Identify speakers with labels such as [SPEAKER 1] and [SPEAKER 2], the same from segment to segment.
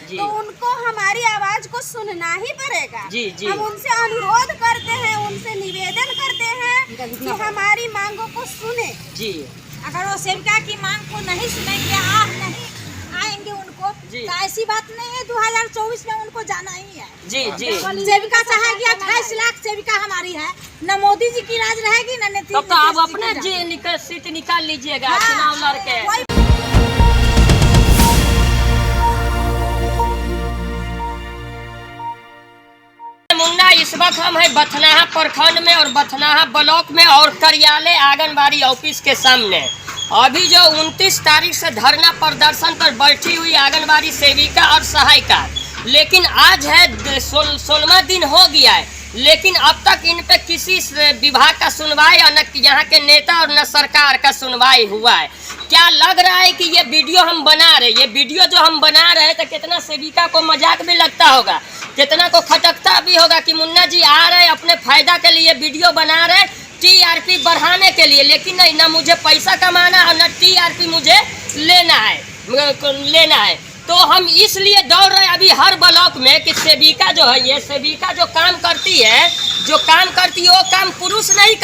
[SPEAKER 1] जी।
[SPEAKER 2] तो उनको हमारी आवाज को सुनना ही पड़ेगा।
[SPEAKER 1] जी जी।
[SPEAKER 2] हम उनसे अनुरोध करते हैं, उनसे निवेदन करते हैं कि हमारी मांगों को सुने।
[SPEAKER 1] जी।
[SPEAKER 3] अगर वो सेविका की मांग को नहीं सुनेंगे, नहीं आएंगे उनको, तो ऐसी बात नहीं है। 2024 में उनको जाना ही है।
[SPEAKER 1] जी जी।
[SPEAKER 3] सेविका चाहेगी 28 लाख सेविका हमारी है, न मोदी जी की राज रहेगी न नीतीश।
[SPEAKER 1] तब तो आप अपने सीट निकाल लीजिएगा चुनाव लड़के। मुन्ना, इस वक्त हम है बथनाहा प्रखंड में और बथनाहा ब्लॉक में और कार्यालय आंगनबाड़ी ऑफिस के सामने। अभी जो 29 तारीख से धरना प्रदर्शन पर बैठी हुई आंगनबाड़ी सेविका और सहायिका, लेकिन आज है 16वां दिन हो गया है, लेकिन अब तक इन पे किसी विभाग का सुनवाई और न यहाँ के नेता और न सरकार का सुनवाई हुआ है। क्या लग रहा है कि ये वीडियो हम बना रहे, ये वीडियो जो हम बना रहे तो कितना सेविका को मजाक भी लगता होगा, कितना को खटकता भी होगा कि मुन्ना जी आ रहे अपने फायदा के लिए वीडियो बना रहे, टीआरपी बढ़ाने के लिए। लेकिन नहीं, ना मुझे पैसा कमाना और ना टीआरपी मुझे लेना है। तो हम इसलिए दौड़ रहे हैं अभी हर ब्लॉक में कि सेविका जो है, ये सेविका जो काम करती है वो काम पुरुष नहीं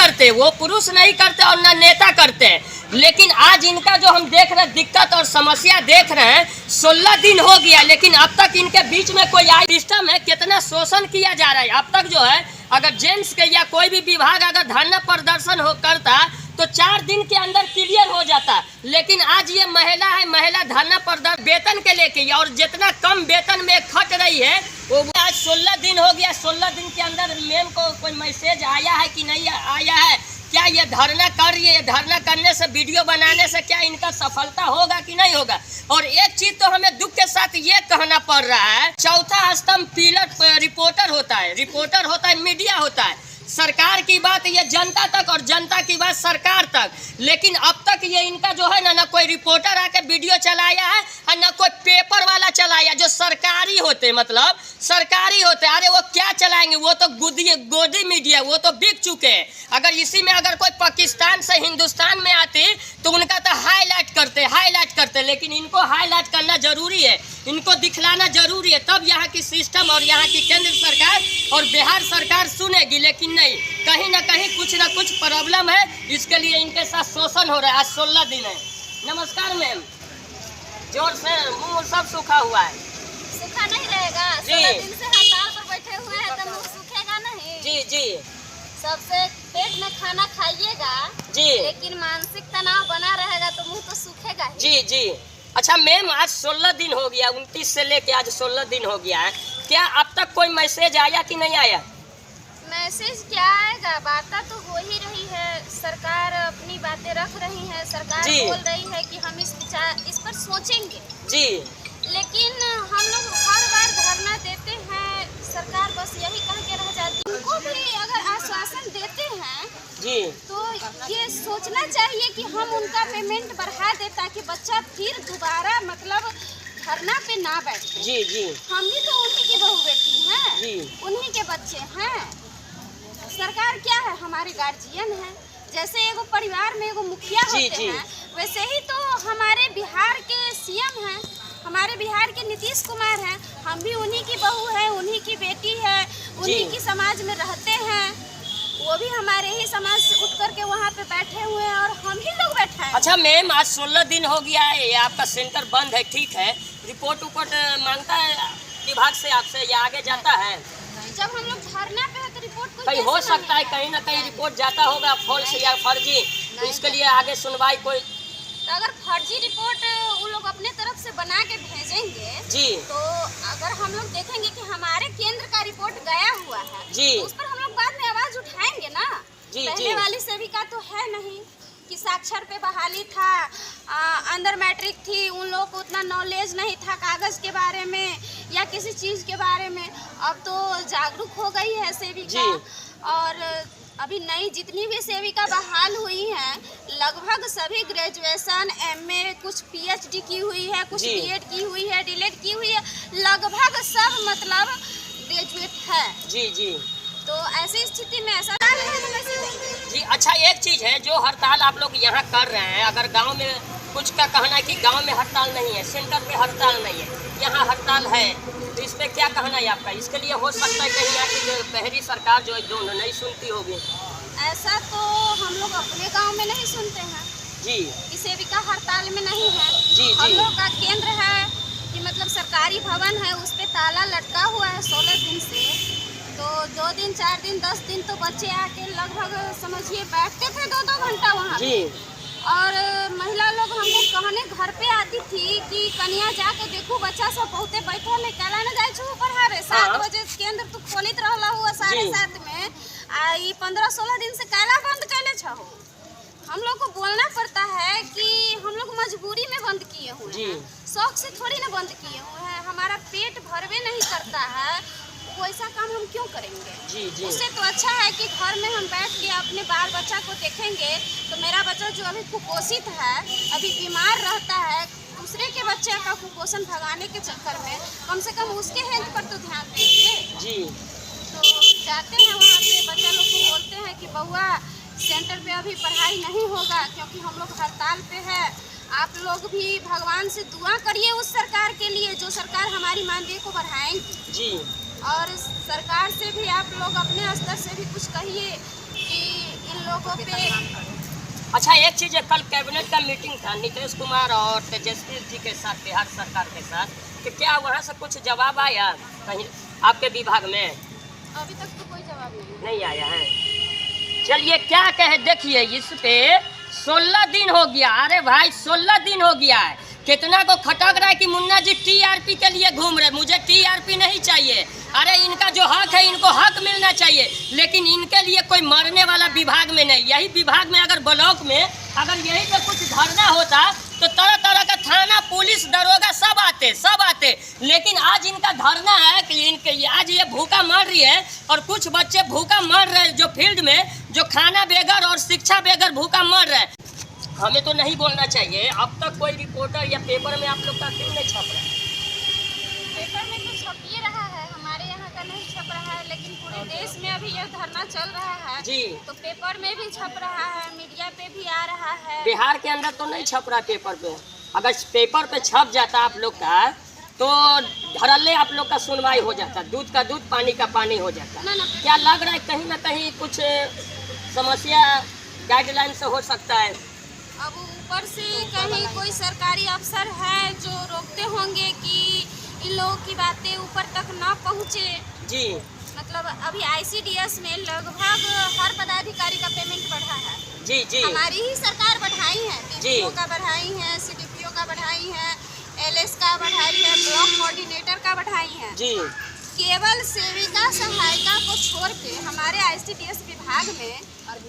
[SPEAKER 1] करते, और ना नेता करते हैं। लेकिन आज इनका जो हम देख रहे हैं दिक्कत और समस्या देख रहे हैं, 16 दिन हो गया, लेकिन अब तक इनके बीच में कोई आई सिस्टम है, कितना शोषण किया जा रहा है। अब तक जो है अगर जेंट्स के या कोई भी विभाग अगर धरना प्रदर्शन करता तो 4 दिन के अंदर क्लियर हो जाता, लेकिन आज ये महिला धरना प्रदर्शन वेतन के लेके, और जितना कम वेतन में खट रही है वो आज 16 दिन हो गया। 16 दिन के अंदर मैम को कोई मैसेज आया है कि नहीं आया है? क्या ये धरना कर रही है? धरना करने से, वीडियो बनाने से क्या इनका सफलता होगा कि नहीं होगा? और एक चीज तो हमें दुख के साथ ये कहना पड़ रहा है, चौथा स्तंभ पिलर रिपोर्टर होता है, मीडिया होता है। सरकार की बात ये जनता तक और जनता की बात सरकार तक, लेकिन अब तक ये इनका जो है ना कोई रिपोर्टर आके वीडियो चलाया है और ना कोई पेपर वाला चलाया जो सरकारी होते, अरे वो क्या चलाएंगे? वो तो गोदी मीडिया, वो तो बिक चुके हैं। अगर इसी में अगर कोई पाकिस्तान से हिंदुस्तान में आती तो उनका तो हाईलाइट करते, लेकिन इनको हाईलाइट करना जरूरी है, इनको दिखलाना जरूरी है, तब यहाँ की सिस्टम और यहाँ की केंद्र सरकार और बिहार सरकार सुनेगी। लेकिन नहीं, कहीं ना कहीं कुछ ना कुछ प्रॉब्लम है, इसके लिए इनके साथ शोषण हो रहा है। आज 16 दिन है। नमस्कार मैम, जोर से, मुंह सब सूखा हुआ है।
[SPEAKER 2] सूखा नहीं रहेगा, 16 दिन से हड़ताल पर बैठे हुए हैं तो मुंह सूखेगा नहीं।
[SPEAKER 1] जी जी।
[SPEAKER 2] सबसे पेट में खाना खाइएगा
[SPEAKER 1] जी,
[SPEAKER 2] लेकिन मानसिक तनाव बना रहेगा तो मुंह तो सूखेगा ही।
[SPEAKER 1] जी जी। अच्छा मैम, आज 16 दिन हो गया, 29 से लेके आज 16 दिन हो गया है, क्या अब तक कोई मैसेज आया कि नहीं आया?
[SPEAKER 2] मैसेज क्या आएगा? बातें तो हो ही रही है, सरकार अपनी बातें रख रही है, सरकार बोल रही है कि हम इस पर सोचेंगे
[SPEAKER 1] जी,
[SPEAKER 2] लेकिन हम लोग हर बार धरना देते हैं, सरकार बस यही कह के रह जाती है। उनको भी अगर आश्वासन देते हैं
[SPEAKER 1] जी,
[SPEAKER 2] तो ये सोचना चाहिए कि हम उनका पेमेंट बढ़ा दें ताकि बच्चा फिर दोबारा मतलब धरना पे ना बैठे।
[SPEAKER 1] जी जी।
[SPEAKER 2] हम भी तो उन्हीं की बहू बेटी हैं
[SPEAKER 1] जी,
[SPEAKER 2] उन्हीं के बच्चे हैं। सरकार क्या है? हमारे गार्जियन है। जैसे एगो परिवार में एगो मुखिया होते हैं, वैसे ही तो हमारे बिहार के सीएम हैं, हमारे बिहार के नीतीश कुमार हैं। हम भी उन्हीं की बहू है, उन्हीं की बेटी है, उन्हीं की समाज में रहते हैं। वो भी हमारे ही समाज से उठ करके वहाँ पे बैठे हुए हैं और हम ही लोग बैठे हैं।
[SPEAKER 1] अच्छा मैम, आज 16 दिन हो गया है, ये आपका सेंटर बंद है, ठीक है, रिपोर्ट मांगता है विभाग से आपसे, या आगे जाता है?
[SPEAKER 2] जब हम लोग धरना पे है तो रिपोर्ट
[SPEAKER 1] कहीं हो सकता है, कहीं ना कहीं रिपोर्ट जाता होगा फॉल्स या फर्जी, तो इसके लिए आगे सुनवाई कोई।
[SPEAKER 2] तो अगर फर्जी रिपोर्ट वो लोग अपने तरफ से बना के भेजेंगे
[SPEAKER 1] जी,
[SPEAKER 2] तो अगर हम लोग देखेंगे कि हमारे केंद्र का रिपोर्ट गया हुआ है
[SPEAKER 1] जी,
[SPEAKER 2] तो उस पर हम लोग बाद में आवाज उठाएंगे ना।
[SPEAKER 1] जी,
[SPEAKER 2] पहले वाली सेविका तो है नहीं कि साक्षर पे बहाली था, अंडर मैट्रिक थी, उन लोगों को उतना नॉलेज नहीं था कागज के बारे में या किसी चीज के बारे में। अब तो जागरूक हो गई है सेविका, और अभी नई जितनी भी सेविका बहाल हुई हैं लगभग सभी ग्रेजुएशन, एमए, कुछ पीएचडी की हुई है, कुछ बीएड की हुई है, डीएलएड की हुई है, लगभग सब मतलब ग्रेजुएट है।
[SPEAKER 1] जी जी।
[SPEAKER 2] तो ऐसी स्थिति में ऐसा
[SPEAKER 1] जी। अच्छा एक चीज है, जो हड़ताल आप लोग यहाँ कर रहे हैं, अगर गांव में कुछ का कहना है कि गांव में हड़ताल नहीं है, सेंटर पे हड़ताल नहीं है, यहाँ हड़ताल है। तो इस पे क्या कहना है आपका? इसके लिए हो सकता है कहीं यहाँ की जो पहली सरकार जो है जो नहीं सुनती होगी।
[SPEAKER 2] ऐसा तो हम लोग अपने गांव में नहीं सुनते हैं
[SPEAKER 1] जी
[SPEAKER 2] कि सेविका हड़ताल में नहीं है।
[SPEAKER 1] जी
[SPEAKER 2] हम
[SPEAKER 1] जी
[SPEAKER 2] लोग का केंद्र है कि मतलब सरकारी भवन है, उस पे ताला लटका हुआ है 16 दिन से। तो 2 दिन 4 दिन 10 दिन तो बच्चे आके लगभग समझिए बैठते थे 2-2 घंटा वहाँ पे।
[SPEAKER 1] जी
[SPEAKER 2] और महिला लोग हमको कहने घर पे आती थी कि कनिया जाके देखू बच्चा सब बहुते बैठल है, काला न जाए छू पढ़ावे। 7 बजे केंद्र तू खोलित रहला हुआ 7:30 में, आ 15-16 दिन से काला बंद कैले छहो। हम लोग को बोलना पड़ता है कि हम लोग मजबूरी में बंद किए हुए हैं, शौक से थोड़ी ना बंद किए हुए हैं। हमारा पेट भरवे नहीं करता है, वैसा काम हम क्यों करेंगे?
[SPEAKER 1] जी जी
[SPEAKER 2] उससे तो अच्छा है कि घर में हम बैठ के अपने बाल बच्चा को देखेंगे। तो मेरा बच्चा जो अभी कुपोषित है, अभी बीमार रहता है, दूसरे के बच्चे का कुपोषण भगाने के चक्कर में कम से कम उसके हेल्थ पर तो ध्यान दीजिए।
[SPEAKER 1] जी
[SPEAKER 2] तो जाते हैं वहाँ पे, बच्चा लोग को बोलते हैं कि बउआ सेंटर पे अभी पढ़ाई नहीं होगा क्योंकि हम लोग हड़ताल पे है। आप लोग भी भगवान से दुआ करिए उस सरकार के लिए जो सरकार हमारी मानदेय को बढ़ाएंगी।
[SPEAKER 1] जी
[SPEAKER 2] और सरकार से भी आप लोग अपने स्तर से भी कुछ कहिए कि इन लोगों पे।
[SPEAKER 1] अच्छा एक चीज़ है, कल कैबिनेट का मीटिंग था नीतीश कुमार और तेजस्वी जी के साथ, बिहार सरकार के साथ, कि क्या वहाँ से कुछ जवाब आया कहीं आपके विभाग में?
[SPEAKER 2] अभी तक तो कोई जवाब
[SPEAKER 1] नहीं आया है। चलिए क्या कहे, देखिए इस पे 16 दिन हो गया। अरे भाई 16 दिन हो गया है, कितना को खटक रहा है कि मुन्ना जी टीआरपी के लिए घूम रहे। मुझे टीआरपी नहीं चाहिए, अरे इनका जो हक है इनको हक मिलना चाहिए, लेकिन इनके लिए कोई मरने वाला विभाग में नहीं। यही विभाग में अगर ब्लॉक में अगर यही पे कुछ धरना होता तो तरह तरह का थाना पुलिस दरोगा सब आते, लेकिन आज इनका धरना है कि इनके आज ये भूखा मर रही है और कुछ बच्चे भूखा मर रहे हैं जो फील्ड में जो खाना बेगर और शिक्षा बेगर भूखा मर रहे हैं। हमें तो नहीं बोलना चाहिए। अब तक कोई रिपोर्टर या पेपर में आप लोग का क्यों नहीं छप रहा है?
[SPEAKER 2] पेपर में तो छप ही रहा है, हमारे यहाँ का नहीं छप रहा है, लेकिन पूरे देश में अभी यह धरना चल रहा है
[SPEAKER 1] जी।
[SPEAKER 2] तो पेपर में भी छप रहा है, मीडिया पे भी आ रहा है।
[SPEAKER 1] बिहार के अंदर तो नहीं छप रहा पेपर पे। अगर पेपर पे छप जाता आप लोग का तो धरल्ले आप लोग का सुनवाई हो जाता, दूध का दूध पानी का पानी हो जाता।
[SPEAKER 2] ना ना
[SPEAKER 1] क्या लग रहा है कहीं ना कहीं कुछ समस्या गाइडलाइन से हो सकता है?
[SPEAKER 2] अब ऊपर से कहीं कोई सरकारी अफसर है जो रोकते होंगे कि इन लोगों की बातें ऊपर तक ना पहुँचे।
[SPEAKER 1] जी
[SPEAKER 2] मतलब अभी ICDS में लगभग हर पदाधिकारी का पेमेंट बढ़ा है।
[SPEAKER 1] जी जी
[SPEAKER 2] हमारी ही सरकार बढ़ाई है,
[SPEAKER 1] जी।
[SPEAKER 2] DPO का बढ़ाई है, CDPO का बढ़ाई है, LS का बढ़ाई है, ब्लॉक कोऑर्डिनेटर का बढ़ाई है।
[SPEAKER 1] जी
[SPEAKER 2] केवल सेविका सहायिका को छोड़ के हमारे ICDS विभाग में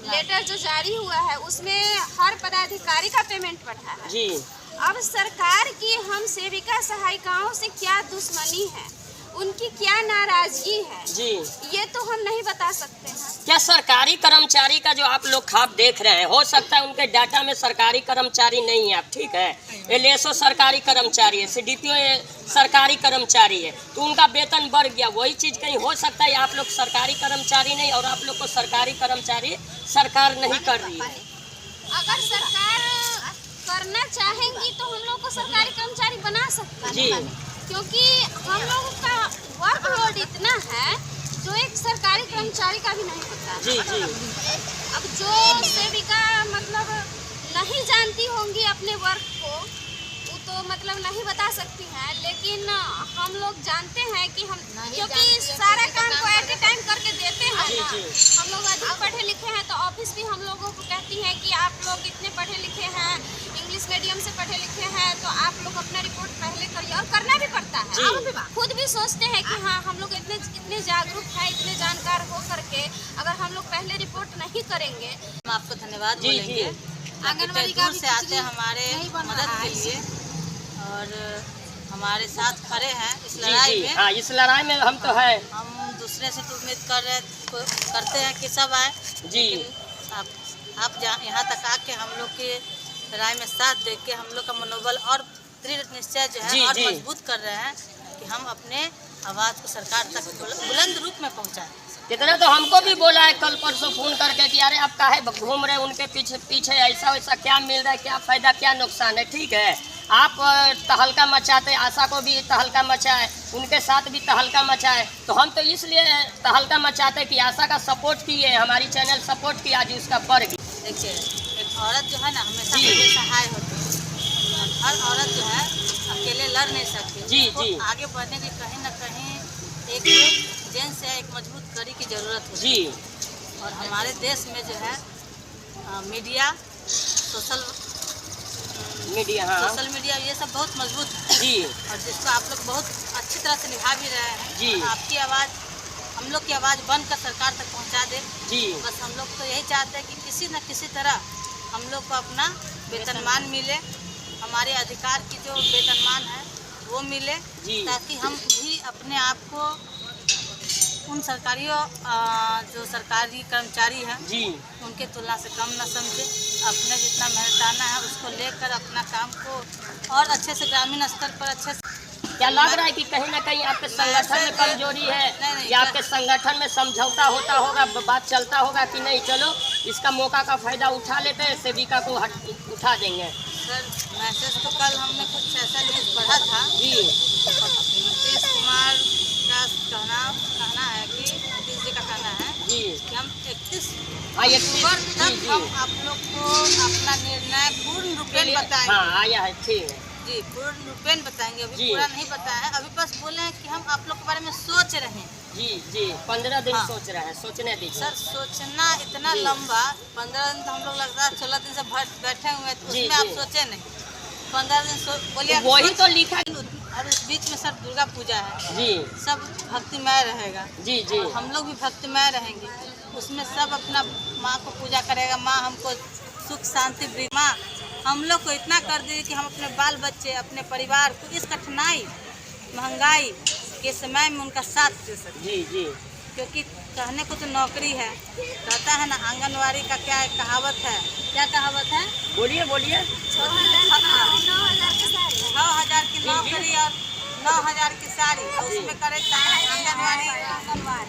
[SPEAKER 2] लेटर जो जारी हुआ है उसमें हर पदाधिकारी का पेमेंट बढ़ा है।
[SPEAKER 1] जी
[SPEAKER 2] अब सरकार की हम सेविका सहायिकाओं से क्या दुश्मनी है, उनकी क्या नाराजगी है,
[SPEAKER 1] जी
[SPEAKER 2] ये तो हम नहीं बता सकते हैं।
[SPEAKER 1] क्या सरकारी कर्मचारी का जो आप लोग खाप देख रहे हैं, हो सकता है उनके डाटा में सरकारी कर्मचारी नहीं है आप, ठीक है, LSO सरकारी कर्मचारी है, CDPO सरकारी कर्मचारी है, तो उनका वेतन बढ़ गया। वही चीज़ कहीं हो सकता है आप लोग सरकारी कर्मचारी नहीं और आप लोग को सरकारी कर्मचारी सरकार नहीं कर रही है।
[SPEAKER 2] अगर सरकार करना चाहेंगी तो हम लोग को सरकारी कर्मचारी बना सकता
[SPEAKER 1] जी।
[SPEAKER 2] है, क्योंकि हम लोगों का वर्कलोड इतना है जो एक सरकारी कर्मचारी का भी नहीं होता है।
[SPEAKER 1] जी जी
[SPEAKER 2] अब जो सेविका मतलब नहीं जानती होंगी अपने वर्क को, वो तो मतलब नहीं बता सकती हैं, लेकिन हम लोग जानते हैं कि हम क्योंकि सारा काम को एट ए टाइम करके देते हैं ना। हम लोग अधिक पढ़े लिखे हैं तो ऑफिस भी हम लोगों को कहती है कि आप लोग इतने पढ़े लिखे हैं, इंग्लिश मीडियम से पढ़े लिखे हैं, तो आप लोग अपना रिपोर्ट पहले करिए, और करना भी पड़ता है। खुद भी सोचते हैं कि हाँ हम लोग इतने जागरूक हैं, इतने जानकार हो करके अगर हम लोग पहले रिपोर्ट नहीं करेंगे।
[SPEAKER 4] हम आपको धन्यवाद
[SPEAKER 1] जी,
[SPEAKER 4] बोलेंगे।
[SPEAKER 2] आंगनबाड़ी
[SPEAKER 4] दूर से आते हैं हमारे मदद के लिए और हमारे साथ खड़े हैं इस
[SPEAKER 1] जी
[SPEAKER 4] लड़ाई
[SPEAKER 1] जी
[SPEAKER 4] में।
[SPEAKER 1] हाँ, इस लड़ाई में हम तो है
[SPEAKER 4] हम दूसरे से तो उम्मीद करते हैं कि सब आए,
[SPEAKER 1] जी।
[SPEAKER 4] लेकिन आप यहाँ तक आके हम लोग के लड़ाई में साथ दे के हम लोग का मनोबल और दृढ़ निश्चय जो
[SPEAKER 1] जी,
[SPEAKER 4] है और
[SPEAKER 1] जी।
[SPEAKER 4] मजबूत कर रहे हैं कि हम अपने आवाज़ को सरकार तक बुलंद रूप में पहुँचाएं।
[SPEAKER 1] कितना तो हमको भी बोला है कल परसों फोन करके कि अरे आप काहे घूम रहे उनके पीछे पीछे, ऐसा वैसा क्या मिल रहा है, क्या फ़ायदा क्या नुकसान है। ठीक है, आप तहलका मचाते, आशा को भी तहलका मचाए, उनके साथ भी तहलका मचाए, तो हम तो इसलिए तहलका मचाते कि आशा का सपोर्ट किए, हमारी चैनल सपोर्ट किया, आज उसका बढ़ गई।
[SPEAKER 4] देखिए, एक औरत जो है ना हमेशा बेसहाय होती है, और हर औरत जो है अकेले लड़ नहीं सकती।
[SPEAKER 1] जी
[SPEAKER 4] उसको
[SPEAKER 1] जी
[SPEAKER 4] आगे बढ़ने की कहीं ना कहीं एक जेंट्स है, एक मजबूत कड़ी की ज़रूरत होती
[SPEAKER 1] जी।
[SPEAKER 4] है। और हमारे देश में जो है मीडिया, सोशल मीडिया ये सब बहुत मजबूत है
[SPEAKER 1] जी,
[SPEAKER 4] और जिसको आप लोग बहुत अच्छी तरह से निभा भी रहे हैं
[SPEAKER 1] जी।
[SPEAKER 4] और आपकी आवाज़ हम लोग की आवाज़ बनकर सरकार तक पहुंचा दे।
[SPEAKER 1] जी,
[SPEAKER 4] बस हम लोग तो यही चाहते हैं कि किसी न किसी तरह हम लोग को अपना वेतनमान मिले, हमारे अधिकार की जो वेतनमान है वो मिले, ताकि हम भी अपने आप को उन जो सरकारी कर्मचारी हैं
[SPEAKER 1] जी,
[SPEAKER 4] उनके तुलना से कम न समझे, अपने जितना मेहनताना है उसको लेकर अपना काम को और अच्छे से ग्रामीण स्तर पर अच्छे से।
[SPEAKER 1] क्या लग रहा है कि कहीं ना कहीं आपके संगठन में कमजोरी है, या आपके संगठन में समझौता होता होगा, बात चलता होगा कि नहीं चलो इसका मौका का फायदा उठा लेते हैं, सेविका को उठा देंगे।
[SPEAKER 4] सर मैसेज तो कल हमने कुछ ऐसा न्यूज़ पढ़ा था
[SPEAKER 1] जी,
[SPEAKER 4] नीतीश कुमार का कहना है कि नीतीश जी का कहना है
[SPEAKER 1] जी
[SPEAKER 4] कि हम 31
[SPEAKER 1] अक्टूबर
[SPEAKER 4] तक हम आप लोग को अपना निर्णय पूर्ण रूपेण बताएंगे।
[SPEAKER 1] हाँ आया है, ठीक है
[SPEAKER 4] जी, पूर्ण रूपेण बताएंगे, अभी
[SPEAKER 1] जी।
[SPEAKER 4] पूरा नहीं बताया है, अभी बस बोले हैं कि हम आप लोग के बारे में सोच रहे हैं।
[SPEAKER 1] जी जी, 15 दिन
[SPEAKER 4] हाँ।
[SPEAKER 1] सोच रहे हैं, सोचने दीजिए।
[SPEAKER 4] सर सोचना इतना
[SPEAKER 1] जी।
[SPEAKER 4] लंबा 15 दिन तो हम लोग लगता है 16 दिन से बैठे हुए हैं, तो
[SPEAKER 1] जी,
[SPEAKER 4] उसमें आप
[SPEAKER 1] जी।
[SPEAKER 4] सोचे नहीं 15 दिन बोलिए
[SPEAKER 1] वही तो लिखा।
[SPEAKER 4] और उस बीच में सर दुर्गा पूजा है
[SPEAKER 1] जी
[SPEAKER 4] सब भक्तिमय रहेगा।
[SPEAKER 1] जी जी,
[SPEAKER 4] हम लोग भी भक्तिमय रहेंगे, उसमें सब अपना माँ को पूजा करेगा, माँ हमको सुख शांति वृद्धि। माँ हम लोग को इतना कर दी कि हम अपने बाल बच्चे अपने परिवार को इस कठिनाई महंगाई के समय में उनका साथ दे सकें।
[SPEAKER 1] जी जी,
[SPEAKER 4] क्योंकि कहने को तो नौकरी है, कहता है ना आंगनवाड़ी का क्या कहावत है, क्या कहावत है?
[SPEAKER 1] बोलिए बोलिए।
[SPEAKER 4] 6,000 की नौकरी और 9,000 की साड़ी, और उसमें करे आंगनवाड़ी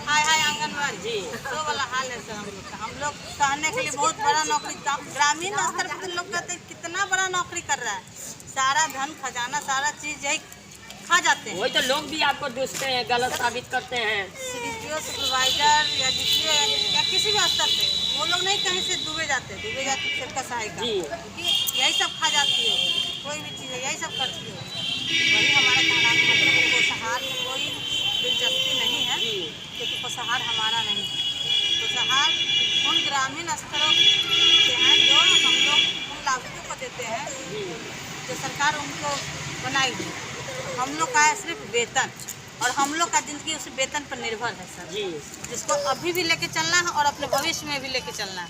[SPEAKER 4] हाय हाय आंगनवाड़ी
[SPEAKER 1] जी,
[SPEAKER 4] तो वाला हाल है सर। हम लोग कहने के लिए बहुत बड़ा नौकरी, ग्रामीण स्तर पर लोग कहते हैं कितना बड़ा नौकरी कर रहा है, सारा धन खजाना सारा चीज यही खा जाते हैं।
[SPEAKER 1] वही तो लोग भी आपको दूसते हैं, गलत साबित करते हैं।
[SPEAKER 4] सीडीपीओ सुपरवाइजर या डीपीओ या किसी भी स्तर पे वो लोग नहीं कहीं से डूबे जाते सबका सहायता, क्योंकि यही सब खा जाती है, कोई भी चीज़ है यही सब करती है। वही हमारा कहना है, मतलब पोषाहार में कोई दिलचस्पी नहीं है, क्योंकि पोषाहार हमारा नहीं है। पोषाहार उन ग्रामीण स्तरों के हैं जो हम लोग उन लाभुकों को देते हैं जो सरकार उनको बनाई हुई। हम लोग का है सिर्फ वेतन, और हम लोग का जिंदगी उस वेतन पर निर्भर है सर
[SPEAKER 1] जी,
[SPEAKER 4] जिसको अभी भी लेके चलना है और अपने भविष्य में भी लेके चलना है।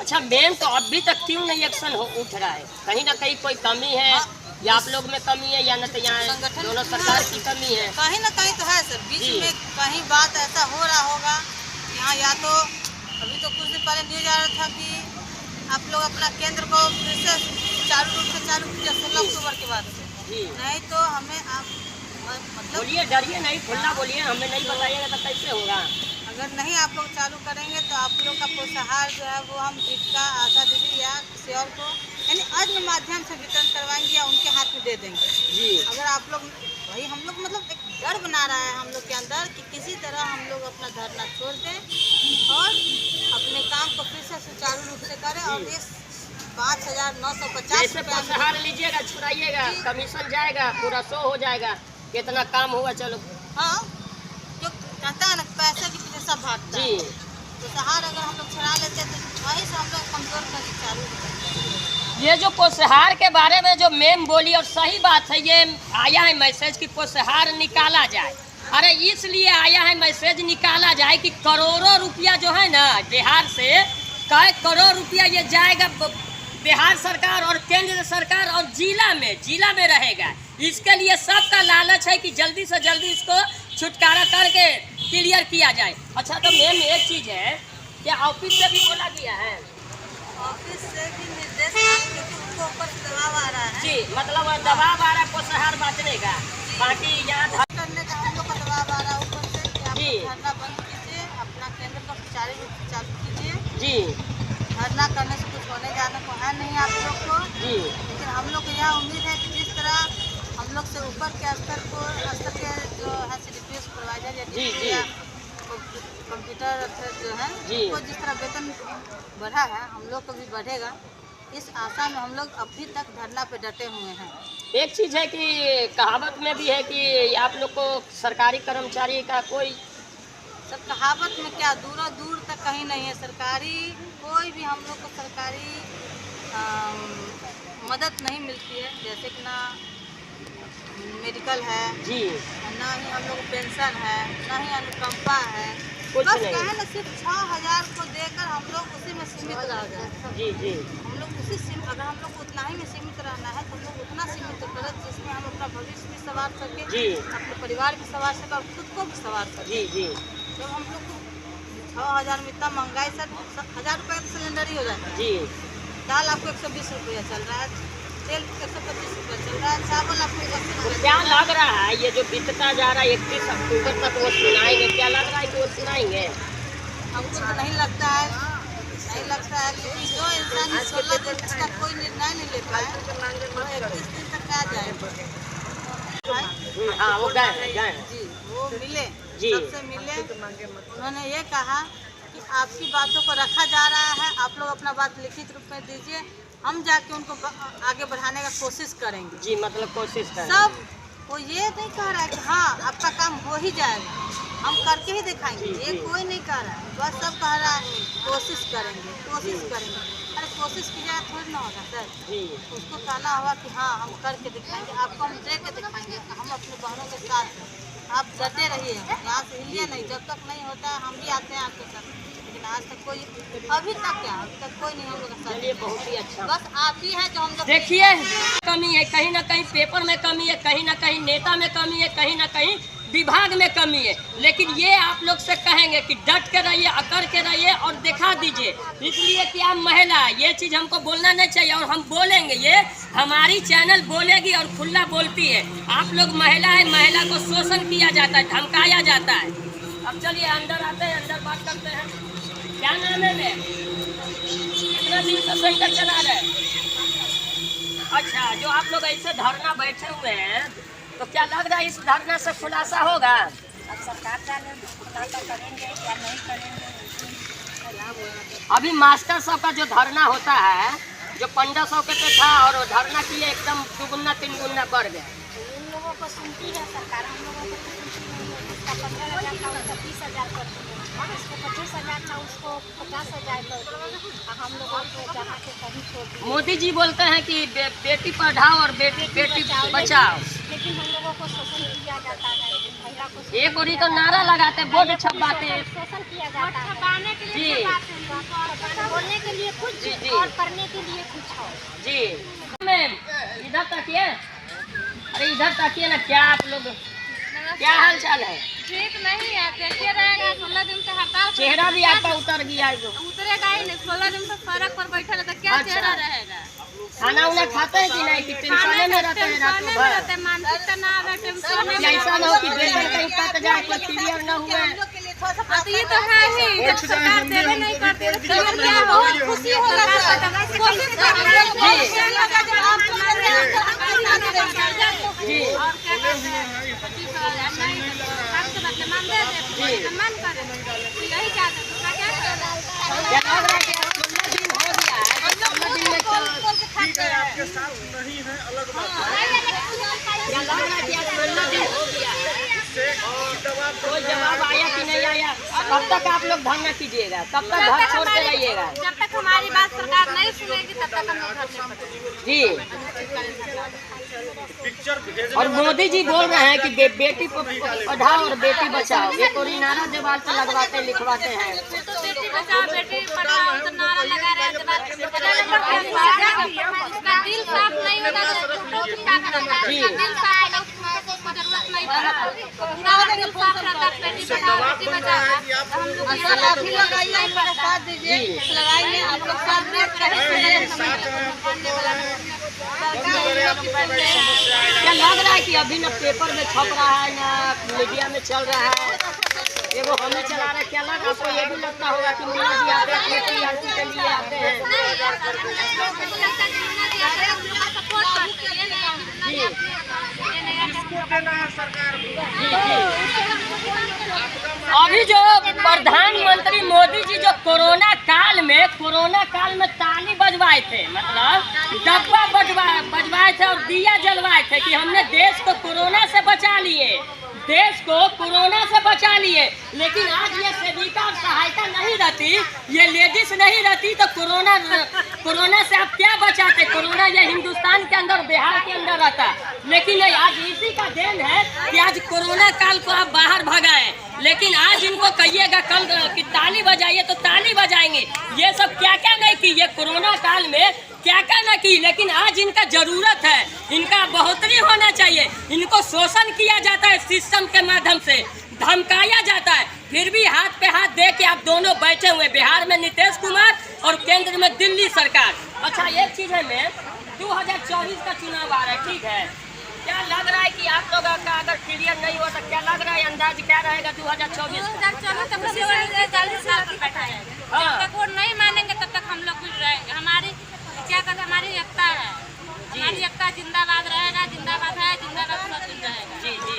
[SPEAKER 1] अच्छा मेन तो अभी तक क्यों नहीं एक्शन उठ रहा है? कहीं ना कहीं कोई कमी है, या आप लोग में कमी है, या न तो यहाँ
[SPEAKER 4] संगठन
[SPEAKER 1] दोनों सरकार की कमी है।
[SPEAKER 4] कहीं ना कहीं तो है सर, बीच
[SPEAKER 1] जी।
[SPEAKER 4] में कहीं बात ऐसा हो रहा होगा यहाँ, या तो अभी तो कुछ दिन पहले न्यूज आ रहा था कि आप लोग अपना केंद्र को फिर से चालू रूप से चालू कीजिए 16 अक्टूबर के बाद से,
[SPEAKER 1] जी
[SPEAKER 4] नहीं तो हमें आप मतलब
[SPEAKER 1] बोलिए, डरिए नहीं, खुला बोलिए, हमें नहीं बताइएगा तो कैसे होगा?
[SPEAKER 4] अगर नहीं आप लोग चालू करेंगे तो आप लोग का पोषाहार जो है वो हम जीविका आशा दीदी या किसी और को यानी अन्य माध्यम से वितरण करवाएंगे या उनके हाथ में दे देंगे।
[SPEAKER 1] जी,
[SPEAKER 4] अगर आप लोग वही हम लोग मतलब एक डर बना रहा है हम लोग के अंदर कि किसी तरह हम लोग अपना धरना छोड़ दें और अपने काम को फिर से सुचारू रूप से करें और इस 5,950
[SPEAKER 1] जैसे पोषाहार लीजिएगा, छुड़ाइएगा, कमीशन जाएगा, पूरा शो हो जाएगा, कितना काम हुआ। चलो
[SPEAKER 4] हाँ, जो कहता है ना पैसे के पीछे सब भागता है,
[SPEAKER 1] जी,
[SPEAKER 4] पोषाहार अगर हम लोग छुड़ा लेते हैं तो वही से हम लोग कमजोर करके चालू हो जाते हैं।
[SPEAKER 1] ये जो पोषाहार के बारे में जो मैम बोली और सही बात है, ये आया है मैसेज कि पोषाहार निकाला जाए। अरे इसलिए आया है मैसेज निकाला जाए कि करोड़ों रुपया जो है ना बिहार से, कई करोड़ रुपया ये जाएगा बिहार सरकार और केंद्र सरकार और जिला में रहेगा। इसके लिए सबका लालच है कि जल्दी से जल्दी इसको छुटकारा करके क्लियर किया जाए। अच्छा तो मैम एक चीज़ है, क्या ऑफिस से भी बोला गया है?
[SPEAKER 4] ऑफिस से भी निर्देश क्योंकि उनको ऊपर से दबाव आ रहा है
[SPEAKER 1] जी, मतलब दबाव आ रहा है पोषाहार बांटने का, बाकी यहाँ
[SPEAKER 4] करने का हम लोग का दबाव आ रहा है ऊपर से कि आप
[SPEAKER 1] जी।
[SPEAKER 4] धरना बंद कीजिए, अपना केंद्र
[SPEAKER 1] जी।
[SPEAKER 4] लेकिन हम लोग को यह उम्मीद है कि जिस तरह हम लोग से ऊपर के स्तर के जो है CDPO सुपरवाइजर या
[SPEAKER 1] जी,
[SPEAKER 4] DPO
[SPEAKER 1] जी।
[SPEAKER 4] या कंप्यूटर जो है
[SPEAKER 1] जी।
[SPEAKER 4] उनको जिस तरह वेतन बढ़ा है हम लोग को भी बढ़ेगा, इस आशा में हम लोग अभी तक धरना पे डटे हुए हैं।
[SPEAKER 1] एक चीज़ है कि कहावत में भी है कि आप लोग को सरकारी कर्मचारी का कोई
[SPEAKER 4] सर कहावत में क्या, दूर दूर तक कहीं नहीं है। सरकारी कोई भी हम लोग को सरकारी मदद नहीं मिलती है, जैसे कि ना मेडिकल है
[SPEAKER 1] जी,
[SPEAKER 4] ना ही हम लोग को पेंशन है, ना ही अनुकंपा है।
[SPEAKER 1] कुछ
[SPEAKER 4] बस
[SPEAKER 1] नहीं।
[SPEAKER 4] कहे ना सिर्फ 6,000 को देकर हम लोग उसी में सीमित रह गए।
[SPEAKER 1] जी, जी,
[SPEAKER 4] हम लोग अगर हम लोग को उतना ही में सीमित रहना है तो हम लोग उतना सीमित करें जिसमें हम अपना भविष्य भी संवार सकें,
[SPEAKER 1] जी।
[SPEAKER 4] अपने परिवार भी संवार सकें और खुद को भी संवार सकें।
[SPEAKER 1] जी, जी,
[SPEAKER 4] जब हम लोग को 6,000 में इतना महंगाई, सर 1,000 रुपये का सिलेंडर ही हो जाता है।
[SPEAKER 1] जी।
[SPEAKER 4] दाल आपको 120 रुपया चल रहा है, तेल 125 रुपया चल रहा है, चावल आपको 80
[SPEAKER 1] तो
[SPEAKER 4] रुपया।
[SPEAKER 1] क्या लग रहा है ये जो बीतता जा रहा है 31 अक्टूबर तक वो सुनाएंगे, क्या लग रहा है कि वो सुनाएंगे?
[SPEAKER 4] हमको तो नहीं लगता है, क्योंकि जो इंसान 16 दिन तक कोई निर्णय नहीं ले पाए वो 31 दिन तक क्या जाएगा।
[SPEAKER 1] हाँ, वो गए हैं।
[SPEAKER 4] जी, वो मिले,
[SPEAKER 1] जी।
[SPEAKER 4] सबसे मिले। उन्होंने ये कहा कि आपकी बातों को रखा जा रहा है, आप लोग अपना बात लिखित रूप में दीजिए, हम जाके उनको आगे बढ़ाने का कोशिश करेंगे।
[SPEAKER 1] जी, मतलब कोशिश करें।
[SPEAKER 4] सब वो ये नहीं कह रहा है कि हाँ आपका काम हो ही जाएगा, हम करके ही दिखाएंगे,
[SPEAKER 1] जी,
[SPEAKER 4] ये
[SPEAKER 1] जी।
[SPEAKER 4] कोई नहीं कह रहा है। बस सब कह रहा है कोशिश करेंगे, कोशिश करेंगे। अरे कोशिश की जाए थोड़ी ना होगा सर,
[SPEAKER 1] जी,
[SPEAKER 4] उसको कहना होगा कि हाँ हम करके दिखाएंगे, आपको हम दे के दिखाएंगे, हम अपने बहनों के साथ हैं, आप डटे रहिए, यहाँ से हिलिए नहीं। जब तक नहीं होता है हम भी आते हैं आपके साथ, लेकिन आज तक कोई, अभी तक कोई नहीं हम लोग का
[SPEAKER 1] चलिए
[SPEAKER 4] साथ।
[SPEAKER 1] बहुत ही अच्छा।
[SPEAKER 4] बस आप ही हैं जो हम लोग
[SPEAKER 1] देखिए कमी है, कहीं ना कहीं पेपर में कमी है, कहीं ना कहीं नेता में कमी है, कहीं ना कहीं विभाग में कमी है, लेकिन ये आप लोग से कहेंगे कि डट के रहिए, अकड़ के रहिए और दिखा दीजिए। इसलिए कि आप महिला, ये चीज़ हमको बोलना नहीं चाहिए और हम बोलेंगे, ये हमारी चैनल बोलेगी और खुला बोलती है। आप लोग महिला है, महिला को शोषण किया जाता है, धमकाया जाता है। अब चलिए अंदर आते हैं, अंदर बात करते हैं। क्या नाम है मैं? कितना दिन से सेंटर चला रहे हैं? अच्छा, जो आप लोग ऐसे धरना बैठे हुए हैं तो क्या लग रहा है इस धरना से खुलासा होगा?
[SPEAKER 3] अब सरकार जाने खुलासा करेंगे या नहीं करेंगे।
[SPEAKER 1] अभी मास्टर सब का जो धरना होता है, जो 1500 के पे था और धरना किए एकदम 2 3 गुना बढ़ गया।
[SPEAKER 3] उन लोगों को सुनती है सरकार, हम लोगों को तो सुनती नहीं है। जिसका 15,000 था उसका 30,000 कर दिए, जिसको 25,000 था उसको 50,000 कर दिए, और हम लोगों को जहाँ के कहीं छोड़ दिए।
[SPEAKER 1] मोदी जी बोलते हैं कि बेटी पढ़ाओ और बेटी बचाओ,
[SPEAKER 3] लेकिन हम लोगों को शोषण किया जाता है, महिला को शोषण
[SPEAKER 1] एक और तो नारा लगाते, बोर्ड छपवाते।
[SPEAKER 3] शोषण किया जाता है। छपाने के लिए
[SPEAKER 1] जी।
[SPEAKER 3] बोलने के लिए कुछ
[SPEAKER 1] जी, जी।
[SPEAKER 3] और करने के लिए कुछ और।
[SPEAKER 1] जी मैम, इधर ताकिए, अरे इधर ताकिए ना। क्या आप लोग, क्या हाल चाल है?
[SPEAKER 2] ठीक नहीं है, कैसे रहेगा? 16 दिन से हड़ताल
[SPEAKER 1] चेहरा भी आपका उतर गया है।
[SPEAKER 2] उतरेगा ही नहीं। 16 दिन से सड़क पर बैठा रहता, क्या
[SPEAKER 1] अच्छा।
[SPEAKER 2] चेहरा रहेगा?
[SPEAKER 1] खाना उना खाते हैं कि नहीं, कि टेंशन में रहते हैं रात भर?
[SPEAKER 2] मानसिक तनाव है, टेंशन
[SPEAKER 1] या ऐसा ना हो कि वेतन कहीं कट जाए, कोई क्लियर न हुए।
[SPEAKER 2] ये तो है ही, जब सरकार देवे नहीं करती तो फिर क्या होगा? खुशी होगा, कोशिश
[SPEAKER 1] जी,
[SPEAKER 2] और क्या करते हैं? 25,000 नहीं आपसे बदलाव दे देते, मन करे यही चाहते हैं, तो क्या करें?
[SPEAKER 1] क्या लग रहा है कि 16 दिन हो गया है, 16 दिन में
[SPEAKER 5] ठीक है, आपके साथ नहीं है, अलग बात है।
[SPEAKER 1] क्या लग रहा है कि 16 दिन हो गया है,
[SPEAKER 5] इससे दबाव
[SPEAKER 1] कोई जवाब आया कि नहीं आया? कब तक आप लोग धरना कीजिएगा? कब तक घर छोड़ के रहिएगा?
[SPEAKER 2] जब तक हमारी बात सरकार नहीं सुनेगी तब तक हम लोग घर नहीं पड़ेंगे।
[SPEAKER 1] जी,
[SPEAKER 5] पिक्चर भेजने
[SPEAKER 1] और मोदी जी बोल रहे हैं कि बेटी पढ़ाओ और बेटी बचाओ, एक और नारा दीवार पे लगवाते लिखवाते हैं।
[SPEAKER 2] तो बेटी बचाओ बेटी पढ़ाओ तो नारा लगा रहे हैं, उसका दिल साफ नहीं होगा तो क्या करेगा?
[SPEAKER 1] जी।
[SPEAKER 2] उसका दिल साफ है, उसको जरूरत नहीं पड़ता। पूरा दिल साफ रहता है, बेटी पढ़ाओ बेटी बचाओ, तो हम लोग
[SPEAKER 4] सर आप ही लगाइए, हमारा साथ दीजिए,
[SPEAKER 1] जी।
[SPEAKER 4] लगाइए, आप लोग साथ में
[SPEAKER 1] क्या लग रहा है कि अभी न पेपर में छप रहा है न मीडिया में चल रहा है, एगो हमें चला रहा है, क्या लग रहा है? आपको ये भी लगता होगा कि मीडिया जी आते हैं, TRP के लिए आते हैं?
[SPEAKER 5] किसको देना है सरकार को?
[SPEAKER 1] अभी जो प्रधानमंत्री मोदी जी जो कोरोना काल में ताली बजवाए थे, मतलब डब्बा बजवाए थे और दिया जलवाए थे कि हमने देश को कोरोना से बचा लिए, लेकिन आज ये सेविका और सहायता नहीं रहती, ये लेडीज नहीं रहती तो कोरोना से आप क्या बचाते? कोरोना ये हिंदुस्तान के अंदर, बिहार के अंदर रहता, लेकिन नहीं, आज इसी का देन है कि आज कोरोना काल को आप बाहर भगाएं। लेकिन आज इनको कहिएगा कल कि ताली बजाइए तो ताली बजाएंगे। ये सब क्या क्या नहीं की, ये कोरोना काल में क्या क्या न की, लेकिन आज इनका जरूरत है, इनका बढ़ोतरी होना चाहिए। इनको शोषण किया जाता है, सिस्टम के माध्यम से धमकाया जाता है, फिर भी हाथ पे हाथ दे के आप दोनों बैठे हुए। बिहार में नीतीश कुमार और केंद्र में दिल्ली सरकार। अच्छा, एक चीज है, मैं 2024 का चुनाव आ रहा है, ठीक है, क्या लग रहा है कि आप लोग का अगर क्लियर नहीं होता, क्या लग रहा है, अंदाज क्या रहेगा 2024?
[SPEAKER 3] जब तक वो नहीं मानेंगे तब तक हम लोग भी रहेंगे। हमारी क्या कहते, हमारी एकता है, हमारी एकता जिंदाबाद रहेगा, जिंदाबाद है, जिंदाबाद सब दिन रहेगा।
[SPEAKER 1] जी जी,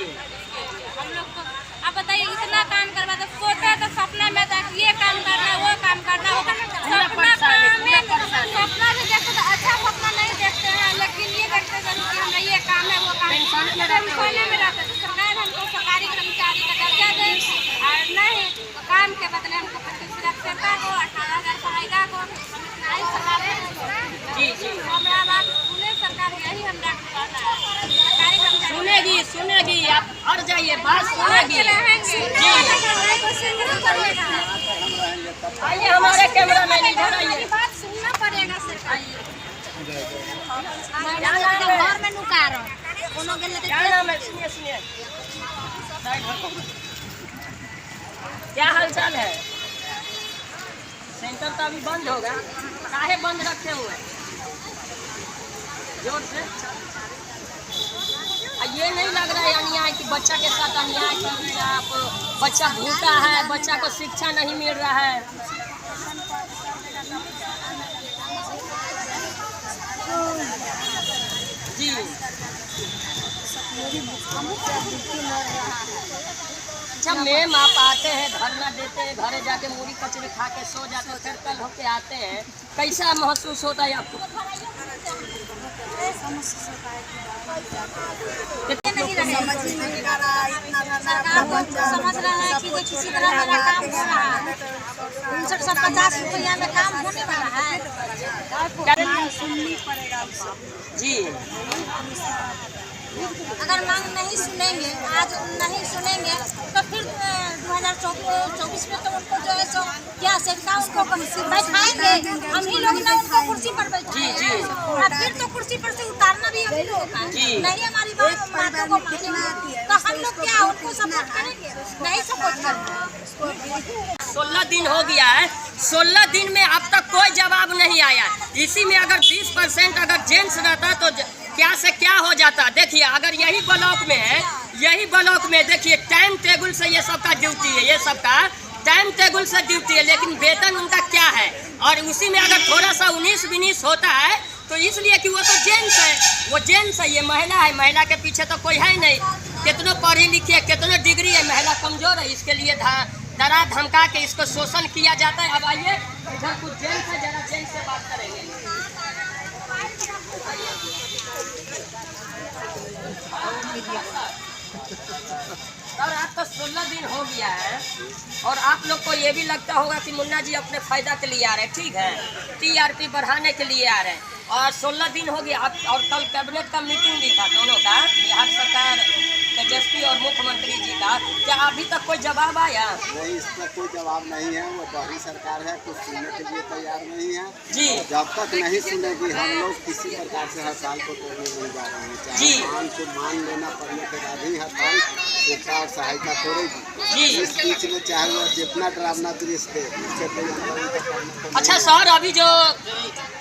[SPEAKER 3] हम लोग को अब बताइए, इतना काम करवा तो सोचा तो सपना में था कि ये काम करना, वो काम करना, वो सपना भी देखते तो अच्छा सपना नहीं देखते हैं, लेकिन ये देखते हैं कि हमें ये काम है, वो काम सोने में रहते तो सरकार हमको सरकारी कर्मचारी का दर्जा दे, और नहीं तो काम के बदले हमको 25 लाख को 18,000 सहायता को
[SPEAKER 1] जी जी,
[SPEAKER 3] हमारा बात सुने सरकार, यही हमरा कहना है। सरकारी कर्मचारी
[SPEAKER 1] सुनेगी, आप हट जाइए, बात सुनेगी। आइए हमारे कैमरा मैन इधर आइए।
[SPEAKER 3] बात सुनना पड़ेगा सरकार।
[SPEAKER 2] घर में नुका रहो, कोनो गेले
[SPEAKER 1] क्या नाम है? सुनिए, क्या हाल चाल है? सेंटर तो अभी बंद होगा, काहे बंद रखे हुए? जोर से। ये नहीं लग रहा है अन्याय कि बच्चा के साथ अन्याय कर रहे हैं आप, बच्चा भूखा है, बच्चा को शिक्षा नहीं मिल रहा है। जी, जब मैम आप आते हैं, धरना देते हैं, घरे जाके मूढ़ी कचरी खा के सो जाते हैं, फिर कल होके आते हैं, कैसा महसूस होता है आपको?
[SPEAKER 3] समझ रहा है कि किसी तरह मेरा काम हो रहा है, 59-50 रुपया में काम होने वाला है।
[SPEAKER 1] जी,
[SPEAKER 3] अगर मांग नहीं सुनेंगे, आज नहीं सुनेंगे तो फिर 2024 में तो उनको जो है सो क्या सेवका उनको बैठाएंगे, हम ही लोग ना उनको कुर्सी पर बैठाएंगे, और फिर तो कुर्सी पर से उतारना भी हम ही लोग का, नहीं हमारी बातों को मानेंगे तो हम लोग क्या उनको सपोर्ट करेंगे? नहीं सपोर्ट करेंगे।
[SPEAKER 1] 16 दिन हो गया है, 16 दिन में अब तक कोई जवाब नहीं आया। इसी में अगर 20% अगर जेंट्स रहता तो क्या से क्या हो जाता। देखिए, अगर यही ब्लॉक में है, यही ब्लॉक में देखिए टाइम टेबल से ये सबका ड्यूटी है, ये सबका टाइम टेबल से ड्यूटी है, लेकिन वेतन उनका क्या है? और उसी में अगर थोड़ा सा 19-20 होता है तो इसलिए कि वो तो जेंट्स है, वो जेंट्स है, ये महिला है, महिला के पीछे तो कोई है नहीं। कितनों पढ़ी लिखी है, कितनों डिग्री है, महिला कमजोर है, इसके लिए डरा धमका के इसको शोषण किया जाता है। अब आइए इधर कुछ जेंट्स है, जरा जेंट्स से बात करेंगे। और आपका 16 दिन हो गया है और आप लोग को ये भी लगता होगा कि मुन्ना जी अपने फायदा के लिए आ रहे हैं, ठीक है, टीआरपी बढ़ाने के लिए आ रहे हैं। और 16 दिन हो गया आप, और कल कैबिनेट का मीटिंग भी था दोनों का, बिहार सरकार तेजस्वी और मुख्यमंत्री जी का, क्या अभी तक कोई जवाब आया?
[SPEAKER 6] नहीं, इसका कोई जवाब नहीं है। वो बाहरी सरकार है, कुछ सुनने के लिए तैयार नहीं है
[SPEAKER 1] जी।
[SPEAKER 6] जब तक नहीं सुनेगी हम लोग किसी प्रकार से हड़ताल को तोड़ने नहीं जा रहे हैं। चाहे मान को मान लेना पड़ने के बाद ही हड़ताल और सहायता करेगी।
[SPEAKER 1] जी।
[SPEAKER 6] इस बीच में चाहे वो जितना डरावना दृश्य दे उससे कोई अंतर।
[SPEAKER 1] अच्छा सर, अभी जो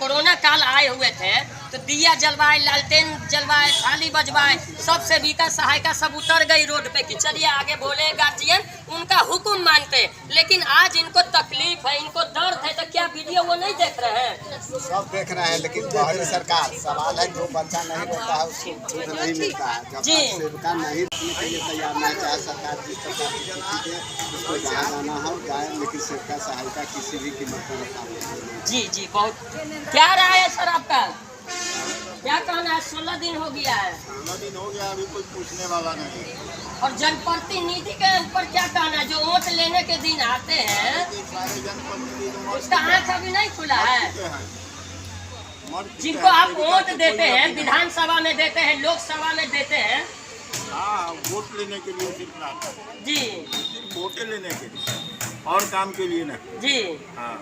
[SPEAKER 1] कोरोना काल आए हुए थे तो दिया जलवाए, लालटेन जलवाए, थाली बजवाए, सब सेविका सहायिका सब उतर गई रोड पे कि चलिए आगे बोले गार्जियन उनका हुक्म मानते। लेकिन आज इनको तकलीफ है, इनको दर्द है, तो क्या वीडियो वो नहीं देख रहे हैं?
[SPEAKER 6] सब देख रहे हैं, लेकिन बाहरी सरकार सवाल है, जो बच्चा नहीं रोता है उसको दूध नहीं मिलता है। जब
[SPEAKER 1] जी।
[SPEAKER 6] तक सेविका नहीं रखने के लिए तैयार नहीं, चाहे सरकार जिस प्रकार की चिट्ठी दे उसको जहाँ जाना हो जाए, लेकिन सेविका सहायता किसी भी कीमत पर रखा नहीं।
[SPEAKER 1] जी जी, बहुत क्या राय है सर आपका? क्या कहना है? 16 दिन हो गया है
[SPEAKER 5] 16 दिन हो गया, अभी कोई पूछने वाला नहीं।
[SPEAKER 1] और जनप्रतिनिधि के ऊपर क्या कहना है? जो वोट लेने के दिन आते हैं
[SPEAKER 5] सारे जनप्रतिनिधि
[SPEAKER 1] उसका आँख अभी नहीं खुला है।
[SPEAKER 5] मर चुके
[SPEAKER 1] जिनको
[SPEAKER 5] हैं,
[SPEAKER 1] आप
[SPEAKER 5] सेविका
[SPEAKER 1] वोट
[SPEAKER 5] से
[SPEAKER 1] देते
[SPEAKER 5] कोई
[SPEAKER 1] हैं,
[SPEAKER 5] नहीं।
[SPEAKER 1] विधानसभा में देते हैं, लोकसभा में देते हैं।
[SPEAKER 5] हाँ, वोट लेने के लिए सिर्फ लाता है,
[SPEAKER 1] जी
[SPEAKER 5] सिर्फ वोटे लेने के लिए और काम के लिए नहीं।
[SPEAKER 1] जी
[SPEAKER 5] हाँ,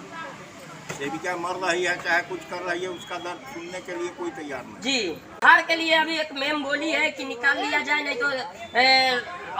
[SPEAKER 5] सेविका मर रही है चाहे कुछ कर रही है, उसका दर्द सुनने के लिए कोई तैयार नहीं।
[SPEAKER 1] जी। बिहार के लिए अभी एक मेम बोली है कि निकाल लिया जाए, नहीं तो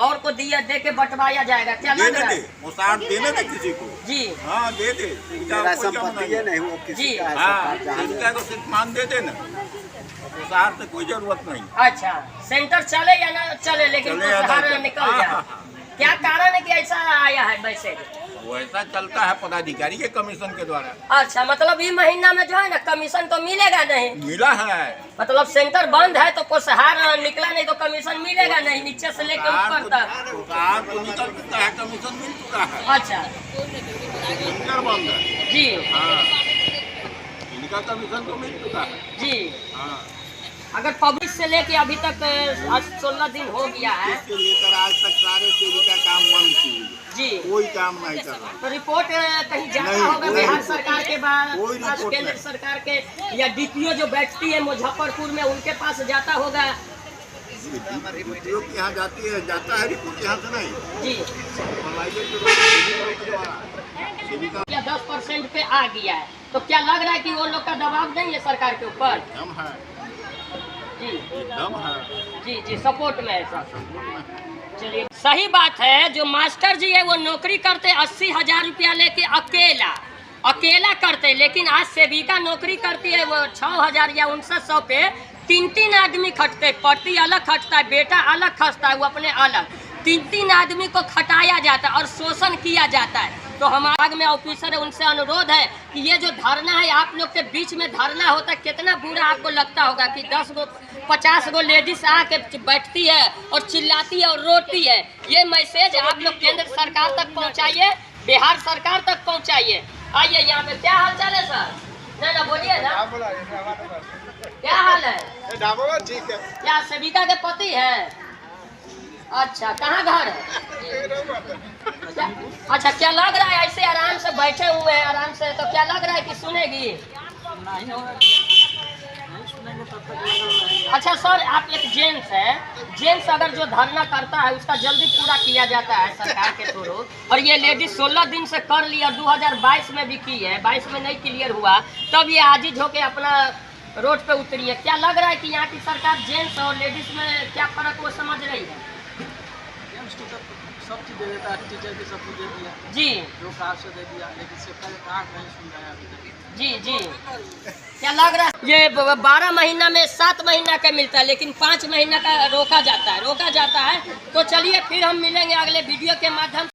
[SPEAKER 1] और को दिया दे के बंटवाया जाएगा। क्या लग
[SPEAKER 5] देने
[SPEAKER 1] रहा
[SPEAKER 5] दे,
[SPEAKER 1] है?
[SPEAKER 5] वो साथ देने दे किसी को।
[SPEAKER 1] जी
[SPEAKER 5] हाँ, दे दे। सेविका
[SPEAKER 6] मेरा
[SPEAKER 5] को कोई कम
[SPEAKER 6] संपत्ति
[SPEAKER 5] नहीं
[SPEAKER 6] है
[SPEAKER 5] है।
[SPEAKER 6] नहीं, वो किसी
[SPEAKER 1] जी।
[SPEAKER 6] का है,
[SPEAKER 5] हाँ,
[SPEAKER 6] सरकार जहाँ
[SPEAKER 5] सेविका को सिर्फ मान दे देना, वो साथ से कोई जरूरत नहीं।
[SPEAKER 1] अच्छा, सेंटर चले या ना चले, लेकिन
[SPEAKER 5] चले या ना
[SPEAKER 1] बाहर
[SPEAKER 5] चले।
[SPEAKER 1] निकल
[SPEAKER 5] हाँ,
[SPEAKER 1] जाए।
[SPEAKER 5] हाँ, हाँ।
[SPEAKER 1] क्या कारण है कि ऐसा आया है मैसेज?
[SPEAKER 5] वैसा चलता है पदाधिकारी के कमीशन के द्वारा।
[SPEAKER 1] अच्छा, मतलब ये महीना में जो है ना कमीशन तो मिलेगा नहीं।
[SPEAKER 5] मिला है,
[SPEAKER 1] मतलब सेंटर बंद है तो पोषहार निकला नहीं तो कमीशन मिलेगा नहीं, नीचे से लेकर ऊपर तक।
[SPEAKER 5] तो निकल चुका है, कमीशन मिल चुका है।
[SPEAKER 1] अच्छा
[SPEAKER 5] सेंटर बंद है।
[SPEAKER 1] जी
[SPEAKER 5] हाँ, इनका कमीशन तो मिल चुका है।
[SPEAKER 1] जी।
[SPEAKER 5] हाँ,
[SPEAKER 1] अगर पब्लिक से लेके अभी तक आज 16 दिन हो गया है
[SPEAKER 5] इससे लेकर आज तक सारे सेविका काम बंद किए,
[SPEAKER 1] जी,
[SPEAKER 5] कोई काम नहीं कर रहा।
[SPEAKER 1] तो रिपोर्ट कहीं जाता
[SPEAKER 5] नहीं,
[SPEAKER 1] होगा
[SPEAKER 5] कोई
[SPEAKER 1] बिहार
[SPEAKER 5] रिपोर्ट-
[SPEAKER 1] सरकार के बाद,
[SPEAKER 5] कोई रिपोर्ट
[SPEAKER 1] केंद्र
[SPEAKER 5] नहीं।
[SPEAKER 1] सरकार के या डीपीओ जो बैठती है मुजफ्फरपुर में उनके पास जाता होगा।
[SPEAKER 5] डीपीओ के यहाँ जाता है रिपोर्ट, यहाँ से नहीं।
[SPEAKER 1] जी
[SPEAKER 5] प्राइवेट के द्वारा सेविका
[SPEAKER 1] या 10% पे आ गया है, तो क्या लग रहा है कि वो लोग का दबाव नहीं है सरकार के ऊपर?
[SPEAKER 5] एकदम है,
[SPEAKER 1] जी
[SPEAKER 5] एकदम है।
[SPEAKER 1] जी जी, सपोर्ट में है सर। चलिए, सही बात है। जो मास्टर जी है वो नौकरी करते 80,000 रुपया लेके अकेला करते, लेकिन आज सेविका नौकरी करती है वो 6,000 या 6900 पे 3 आदमी खटते, पति अलग खटता है, बेटा अलग खटता है, वो अपने अलग 3 आदमी को खटाया जाता है और शोषण किया जाता है। तो हमारे में ऑफिसर है, उनसे अनुरोध है कि ये जो धरना है आप लोग के बीच में धरना होता है, कितना बुरा आपको लगता होगा कि 10 गो 50 गो लेडीज आके बैठती है और चिल्लाती है और रोती है। ये मैसेज आप लोग केंद्र सरकार तक पहुंचाइए, बिहार सरकार तक पहुंचाइए। आइए यहाँ पे। क्या हाल चाल है सर? ना बोलिए ना, क्या हाल है?
[SPEAKER 6] ठीक है।
[SPEAKER 1] क्या सेविका के पति है? अच्छा, कहाँ घर है? क्या? अच्छा, क्या लग रहा है ऐसे आराम से बैठे हुए हैं आराम से, तो क्या लग रहा है कि सुनेगी? अच्छा सर, आप एक जेंट्स हैं, जेंट्स अगर जो धरना करता है उसका जल्दी पूरा किया जाता है सरकार के थ्रू, और ये लेडीज 16 दिन से कर लिया, 2022 में भी की है, 22 में नहीं क्लियर हुआ, तब ये आजिज होके अपना रोड पे उतरी है। क्या लग रहा है कि यहाँ की सरकार जेंट्स और लेडीज में क्या फर्क वो समझ रही है?
[SPEAKER 7] सब चीज़ दे देता है, टीचर की सब कुछ दे दिया,
[SPEAKER 1] जी
[SPEAKER 7] जो कार से दे दिया, लेकिन सेवका का कार्ड नहीं सुन रहा है अभी तक।
[SPEAKER 1] जी जी। क्या लग रहा है? ये 12 महीना में 7 महीना का मिलता है, लेकिन 5 महीना का रोका जाता है। तो चलिए फिर हम मिलेंगे अगले वीडियो के माध्यम से।